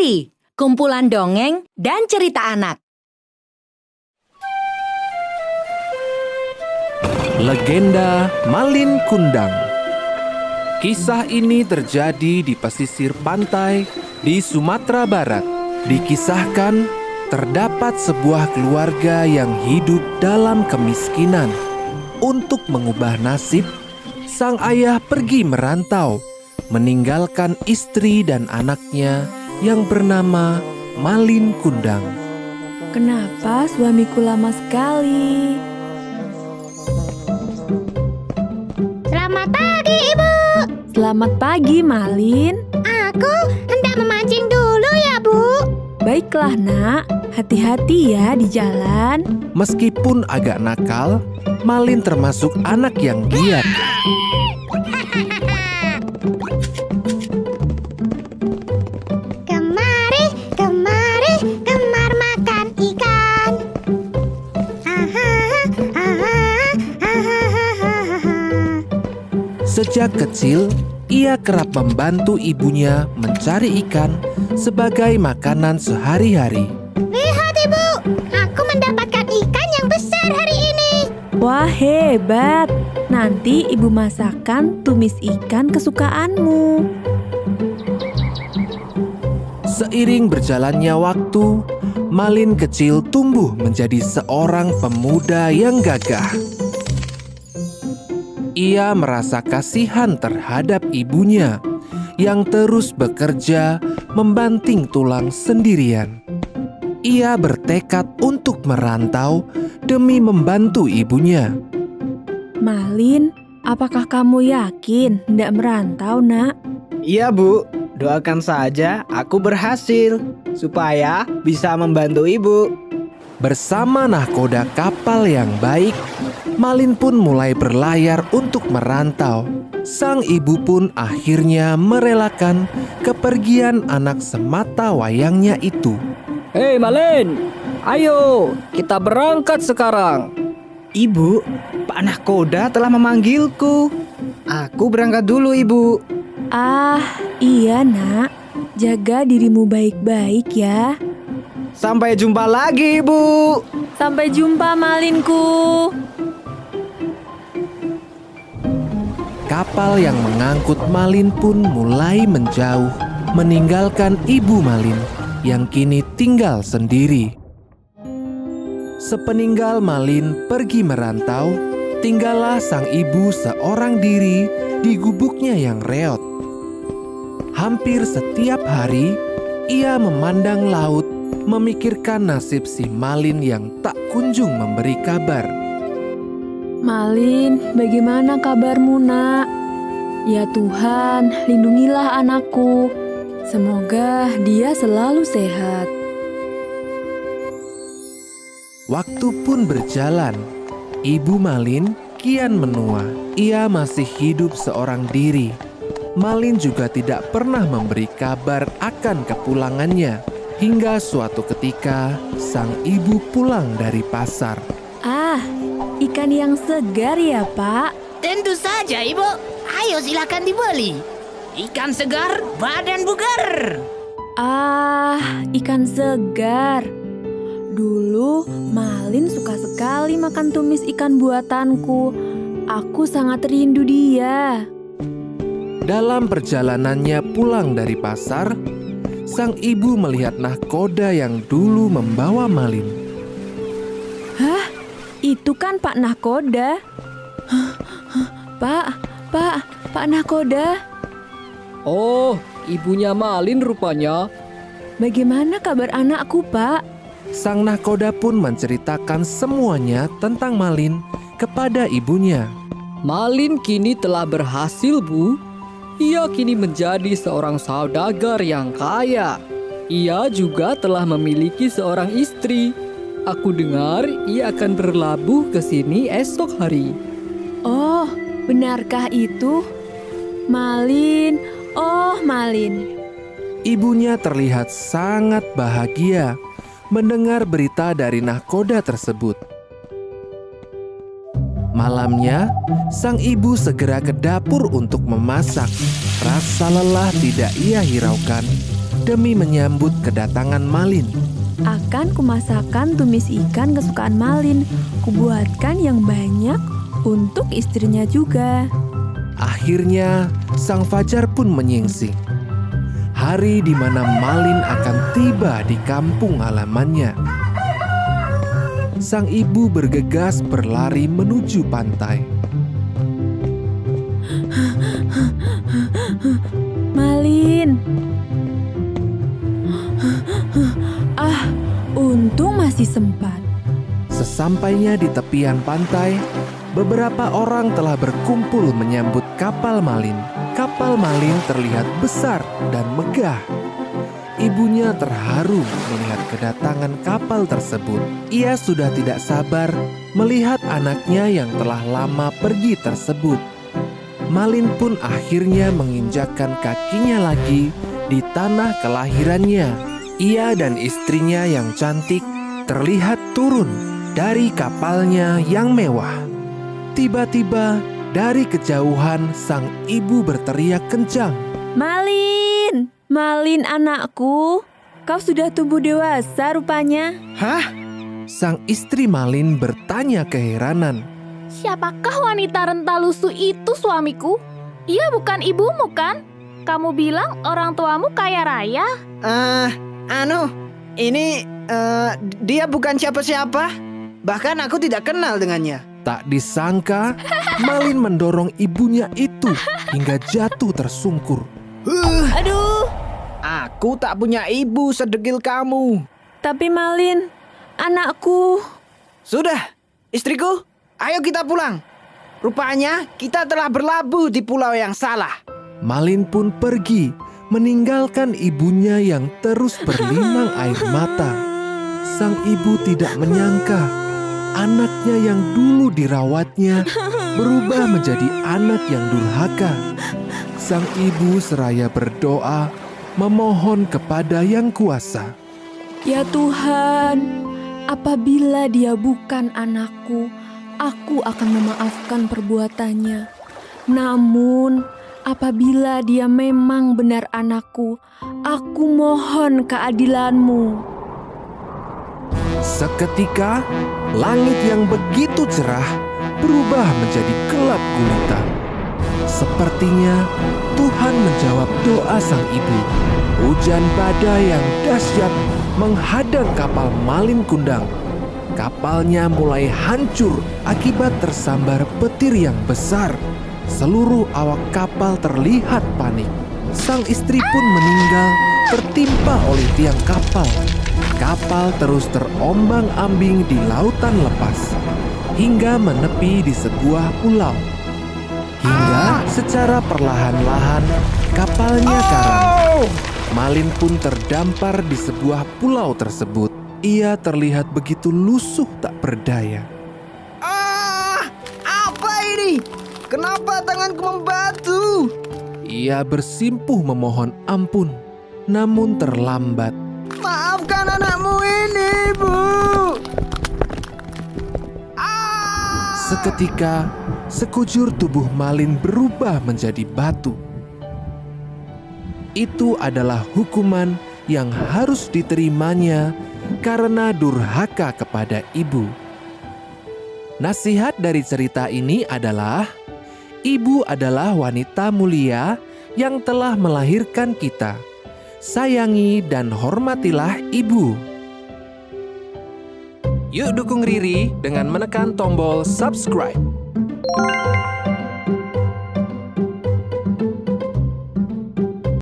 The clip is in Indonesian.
Putri, kumpulan dongeng dan cerita anak. Legenda Malin Kundang. Kisah ini terjadi di pesisir pantai di Sumatera Barat. Dikisahkan terdapat sebuah keluarga yang hidup dalam kemiskinan. Untuk mengubah nasib, sang ayah pergi merantau, meninggalkan istri dan anaknya yang bernama Malin Kundang. Kenapa suamiku lama sekali? Selamat pagi, Ibu. Selamat pagi, Malin. Aku hendak memancing dulu ya, Bu. Baiklah, Nak. Hati-hati ya di jalan. Meskipun agak nakal, Malin termasuk anak yang giat. Kemari, kemari, kemar makan ikan. Sejak kecil, ia kerap membantu ibunya mencari ikan sebagai makanan sehari-hari. Lihat, Ibu. Aku mendapatkan ikan yang besar hari ini. Wah, hebat. Nanti ibu masakan tumis ikan kesukaanmu. Seiring berjalannya waktu, Malin kecil tumbuh menjadi seorang pemuda yang gagah. Ia merasa kasihan terhadap ibunya yang terus bekerja membanting tulang sendirian. Ia bertekad untuk merantau demi membantu ibunya. Malin, apakah kamu yakin hendak merantau, Nak? Iya, Bu. Doakan saja aku berhasil supaya bisa membantu Ibu. Bersama nahkoda kapal yang baik, Malin pun mulai berlayar untuk merantau. Sang ibu pun akhirnya merelakan kepergian anak semata wayangnya itu. Hei Malin, ayo kita berangkat sekarang. Ibu, Pak Nahkoda telah memanggilku. Aku berangkat dulu, Ibu. Ah, iya, Nak. Jaga dirimu baik-baik ya. Sampai jumpa lagi, Ibu. Sampai jumpa, Malinku. Kapal yang mengangkut Malin pun mulai menjauh, meninggalkan ibu Malin yang kini tinggal sendiri. Sepeninggal Malin pergi merantau, tinggallah sang ibu seorang diri di gubuknya yang reot. Hampir setiap hari, ia memandang laut, memikirkan nasib si Malin yang tak kunjung memberi kabar. Malin, bagaimana kabarmu, Nak? Ya Tuhan, lindungilah anakku. Semoga dia selalu sehat. Waktu pun berjalan. Ibu Malin kian menua. Ia masih hidup seorang diri. Malin juga tidak pernah memberi kabar akan kepulangannya. Hingga suatu ketika, sang ibu pulang dari pasar. Ah, ikan yang segar ya, Pak? Tentu saja, Ibu. Ayo silakan dibeli. Ikan segar, badan bugar. Ah, ikan segar. Dulu, Malin suka sekali makan tumis ikan buatanku. Aku sangat rindu dia. Dalam perjalanannya pulang dari pasar, sang ibu melihat nahkoda yang dulu membawa Malin. Hah? Itu kan Pak Nahkoda. Pak Nahkoda. Oh, ibunya Malin rupanya. Bagaimana kabar anakku, Pak? Sang nahkoda pun menceritakan semuanya tentang Malin kepada ibunya. Malin kini telah berhasil, Bu. Ia kini menjadi seorang saudagar yang kaya. Ia juga telah memiliki seorang istri. Aku dengar ia akan berlabuh ke sini esok hari. Oh, benarkah itu? Malin, oh Malin. Ibunya terlihat sangat bahagia mendengar berita dari nahkoda tersebut. Malamnya, sang ibu segera ke dapur untuk memasak. Rasa lelah tidak ia hiraukan. demi menyambut kedatangan Malin. Akan kumasakkan tumis ikan kesukaan Malin. Kubuatkan yang banyak untuk istrinya juga. Akhirnya, sang fajar pun menyingsing. Hari di mana Malin akan tiba di kampung halamannya. Sang ibu bergegas berlari menuju pantai. Malin. Untung masih sempat. Sesampainya di tepian pantai, beberapa orang telah berkumpul menyambut kapal Malin. Kapal Malin terlihat besar dan megah. Ibunya terharu melihat kedatangan kapal tersebut. Ia sudah tidak sabar melihat anaknya yang telah lama pergi tersebut. Malin pun akhirnya menginjakkan kakinya lagi di tanah kelahirannya. Ia dan istrinya yang cantik terlihat turun dari kapalnya yang mewah. Tiba-tiba dari kejauhan sang ibu berteriak kencang. Malin! Malin anakku, kau sudah tumbuh dewasa rupanya. Hah? Sang istri Malin bertanya keheranan. Siapakah wanita renta lusuh itu suamiku? Ia bukan ibumu kan? Kamu bilang orang tuamu kaya raya. Dia bukan siapa-siapa. Bahkan aku tidak kenal dengannya. Tak disangka, Malin mendorong ibunya itu hingga jatuh tersungkur. Aduh, Aku tak punya ibu sedegil kamu. tapi Malin, anakku. Sudah, istriku, ayo kita pulang. Rupanya kita telah berlabuh di pulau yang salah. Malin pun pergi, meninggalkan ibunya yang terus berlinang air mata. Sang ibu tidak menyangka anaknya yang dulu dirawatnya berubah menjadi anak yang durhaka. Sang ibu seraya berdoa memohon kepada Yang Kuasa. Ya Tuhan, apabila dia bukan anakku, aku akan memaafkan perbuatannya. Namun, apabila dia memang benar anakku, aku mohon keadilan-Mu. Seketika, langit yang begitu cerah berubah menjadi gelap gulita. Sepertinya Tuhan menjawab doa sang ibu. Hujan badai yang dahsyat menghadang kapal Malin Kundang. Kapalnya mulai hancur akibat tersambar petir yang besar. Seluruh awak kapal terlihat panik. Sang istri pun meninggal tertimpa oleh tiang kapal. Kapal terus terombang-ambing di lautan lepas hingga menepi di sebuah pulau. Hingga secara perlahan-lahan kapalnya karam. Malin pun terdampar di sebuah pulau tersebut. Ia terlihat begitu lusuh tak berdaya. Apa ini? Kenapa tanganku membatu? Ia bersimpuh memohon ampun, namun terlambat. Maafkan anakmu ini, Bu. Seketika, sekujur tubuh Malin berubah menjadi batu. Itu adalah hukuman yang harus diterimanya karena durhaka kepada ibu. Nasihat dari cerita ini adalah, ibu adalah wanita mulia yang telah melahirkan kita. Sayangi dan hormatilah ibu. Yuk dukung Riri dengan menekan tombol subscribe.